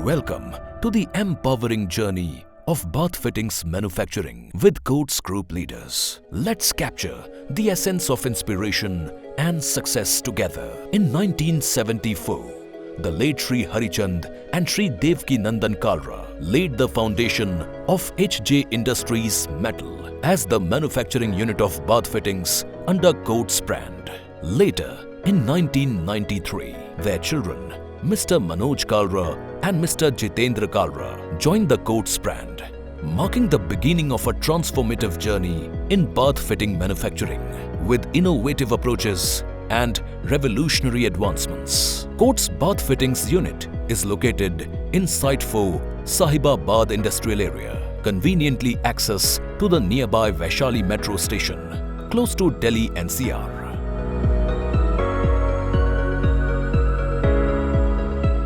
Welcome to the empowering journey of bath fittings manufacturing with Coats Group leaders. Let's capture the essence of inspiration and success together. In 1974, the late Sri Harichand and Sri Devki Nandan Kalra laid the foundation of HJ Industries Metal as the manufacturing unit of bath fittings under Coats brand. Later, in 1993, their children, Mr. Manoj Kalra and Mr. Jitendra Kalra, joined the Coats brand, marking the beginning of a transformative journey in bath fitting manufacturing with innovative approaches and revolutionary advancements. Coats Bath Fittings Unit is located in Site 4, Sahibabad Industrial Area, conveniently access to the nearby Vaishali Metro Station, close to Delhi NCR.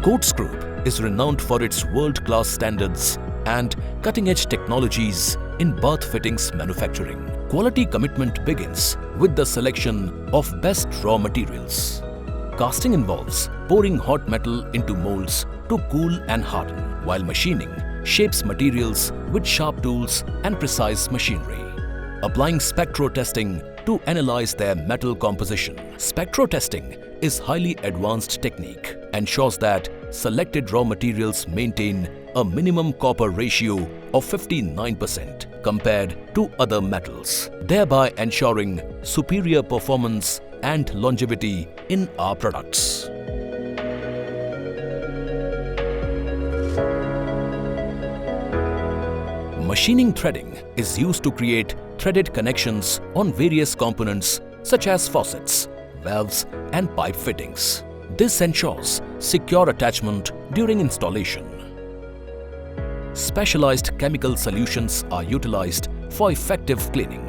Coats Group is renowned for its world-class standards and cutting-edge technologies in bath fittings manufacturing. Quality commitment begins with the selection of best raw materials. Casting involves pouring hot metal into molds to cool and harden, while machining shapes materials with sharp tools and precise machinery. Applying spectro testing to analyze their metal composition. Spectro testing is highly advanced technique, ensures that selected raw materials maintain a minimum copper ratio of 59% compared to other metals, thereby ensuring superior performance and longevity in our products. Machining threading is used to create threaded connections on various components such as faucets, valves and pipe fittings. This ensures secure attachment during installation. Specialized chemical solutions are utilized for effective cleaning,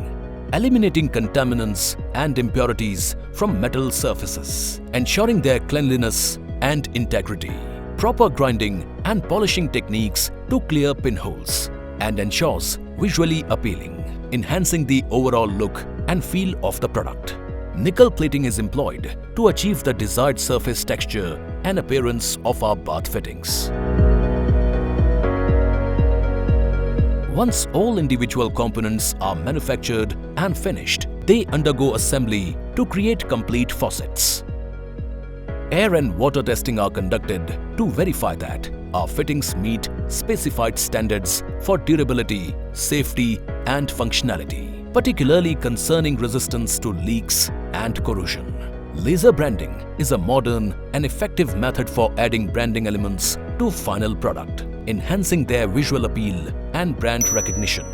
eliminating contaminants and impurities from metal surfaces, ensuring their cleanliness and integrity. Proper grinding and polishing techniques to clear pinholes and ensures visually appealing, enhancing the overall look and feel of the product. Nickel plating is employed to achieve the desired surface texture and appearance of our bath fittings. Once all individual components are manufactured and finished, they undergo assembly to create complete faucets. Air and water testing are conducted to verify that our fittings meet specified standards for durability, safety and functionality, particularly concerning resistance to leaks and corrosion. Laser branding is a modern and effective method for adding branding elements to final product, enhancing their visual appeal and brand recognition.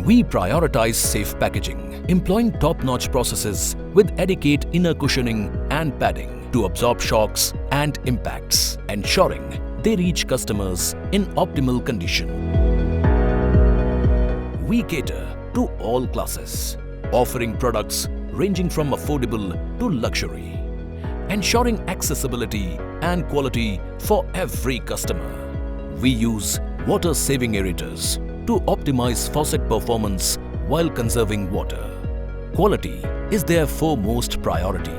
We prioritize safe packaging, employing top-notch processes with adequate inner cushioning and padding to absorb shocks and impacts, ensuring they reach customers in optimal condition. We cater to all classes, offering products ranging from affordable to luxury, ensuring accessibility and quality for every customer. We use water-saving aerators to optimize faucet performance while conserving water. Quality is their foremost priority,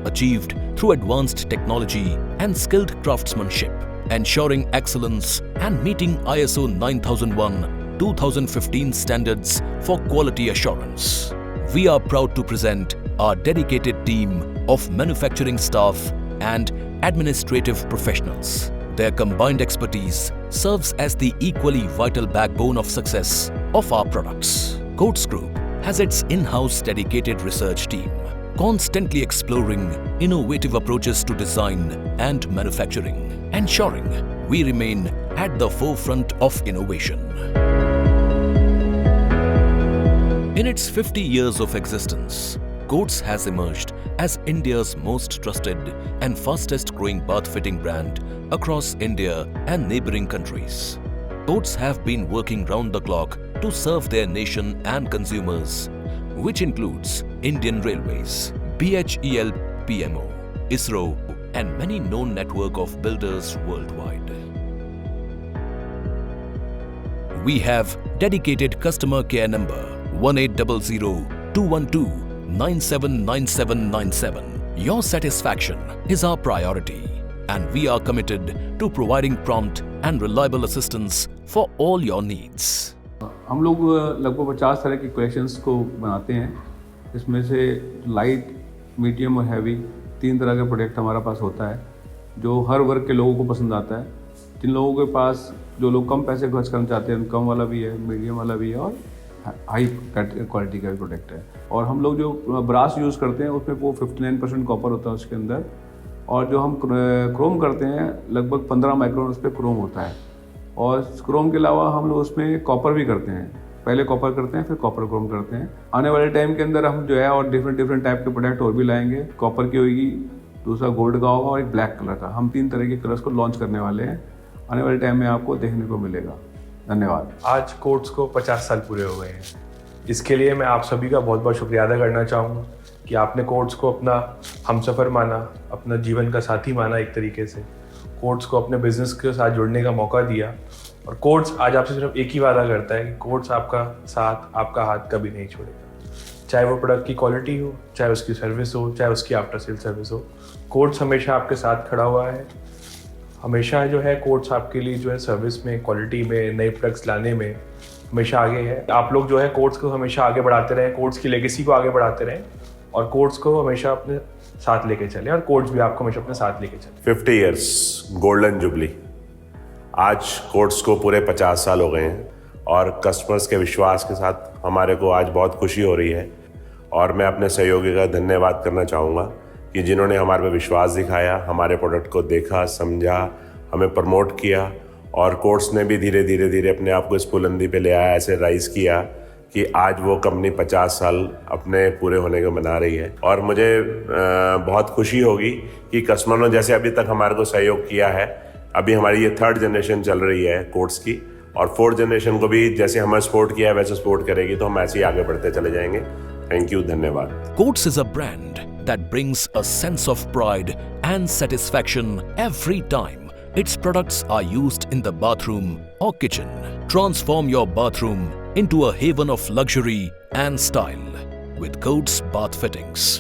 achieved through advanced technology and skilled craftsmanship, ensuring excellence and meeting ISO 9001-2015 standards for quality assurance. We are proud to present our dedicated team of manufacturing staff and administrative professionals. Their combined expertise serves as the equally vital backbone of success of our products. Coats Group has its in-house dedicated research team, constantly exploring innovative approaches to design and manufacturing, ensuring we remain at the forefront of innovation. In its 50 years of existence, Coats has emerged as India's most trusted and fastest growing bath fitting brand across India and neighboring countries. Coats have been working round the clock to serve their nation and consumers, which includes Indian Railways, BHEL PMO, ISRO and many known network of builders worldwide. We have dedicated customer care number 1800-212-979797. Your satisfaction is our priority, and we are committed to providing prompt and reliable assistance for all your needs. हम लोग लगभग 50 तरह के collections को बनाते हैं। इसमें से लाइट, मीडियम और हैवी 3 तरह का प्रोडक्ट हमारा पास होता है जो हर वर्ग के लोगों को पसंद आता है। जिन लोगों के पास, जो लोग कम पैसे खर्च करना चाहते हैं, कम वाला भी है, मीडियम वाला भी है और हाई क्वालिटी का भी प्रोडक्ट है। और हम लोग जो ब्रास यूज़ करते हैं उसमें वो 59% कॉपर होता है उसके अंदर, और जो हम क्रोम करते हैं लगभग 15 माइक्रोन उस पर क्रोम होता है। और क्रोम के अलावा हम लोग उसमें कॉपर भी करते हैं, पहले कॉपर करते हैं फिर कॉपर क्रोम करते हैं। आने वाले टाइम के अंदर हम जो है और डिफरेंट टाइप के प्रोडक्ट और भी लाएंगे। कॉपर की होगी, दूसरा गोल्ड का होगा और एक ब्लैक कलर का। हम 3 तरह के कलर्स को लॉन्च करने वाले हैं, आने वाले टाइम में आपको देखने को मिलेगा। धन्यवाद। आज कोर्ट्स को 50 साल पूरे हो गए हैं। इसके लिए मैं आप सभी का बहुत बहुत शुक्रिया अदा करना चाहूँगा कि आपने कोर्ट्स को अपना हमसफ़र माना, अपना जीवन का साथी माना। एक तरीके से कोर्ट्स को अपने बिजनेस के साथ जुड़ने का मौका दिया। और कोर्ट्स आज आपसे सिर्फ एक ही वादा करता है कि कोर्ट्स आपका साथ, आपका हाथ कभी नहीं छोड़ेगा। चाहे वो प्रोडक्ट की क्वालिटी हो, चाहे उसकी सर्विस हो, चाहे उसकी आफ्टर सेल सर्विस हो, कोर्ट्स हमेशा आपके साथ खड़ा हुआ है। हमेशा जो है कोर्ट्स आपके लिए जो है सर्विस में, क्वालिटी में, नए प्रोडक्ट्स लाने में हमेशा आगे है। आप लोग जो है कोर्ट्स को हमेशा आगे बढ़ाते रहें, कोर्ट्स की लेगेसी को आगे बढ़ाते रहें और कोर्ट्स को हमेशा अपने साथ लेके चलें और कोर्ट्स भी आपको हमेशा अपने साथ लेके चलें। 50 ईयर्स गोल्डन जुबली। आज कोर्ट्स को पूरे 50 साल हो गए हैं और कस्टमर्स के विश्वास के साथ हमारे को आज बहुत खुशी हो रही है। और मैं अपने सहयोगी का धन्यवाद करना चाहूँगा कि जिन्होंने हमारे पे विश्वास दिखाया, हमारे प्रोडक्ट को देखा, समझा, हमें प्रमोट किया। और कोर्ट्स ने भी धीरे धीरे अपने आप को इस बुलंदी पे ले आया, ऐसे राइज़ किया कि आज वो कंपनी 50 साल अपने पूरे होने को मना रही है। और मुझे बहुत खुशी होगी कि कस्टमरों ने जैसे अभी तक हमारे को सहयोग किया है, अभी हमारी ये 3rd जनरेशन चल रही है कोर्ट्स की, और 4th जनरेशन को भी जैसे हमें सपोर्ट किया है वैसे सपोर्ट करेगी, तो हम ऐसे ही आगे बढ़ते चले जाएंगे। थैंक यू, धन्यवाद। Courts is a brand that brings a sense of pride and satisfaction every time its products are used in the bathroom or kitchen. Transform your bathroom into a haven of luxury and style with Courts Bath Fittings.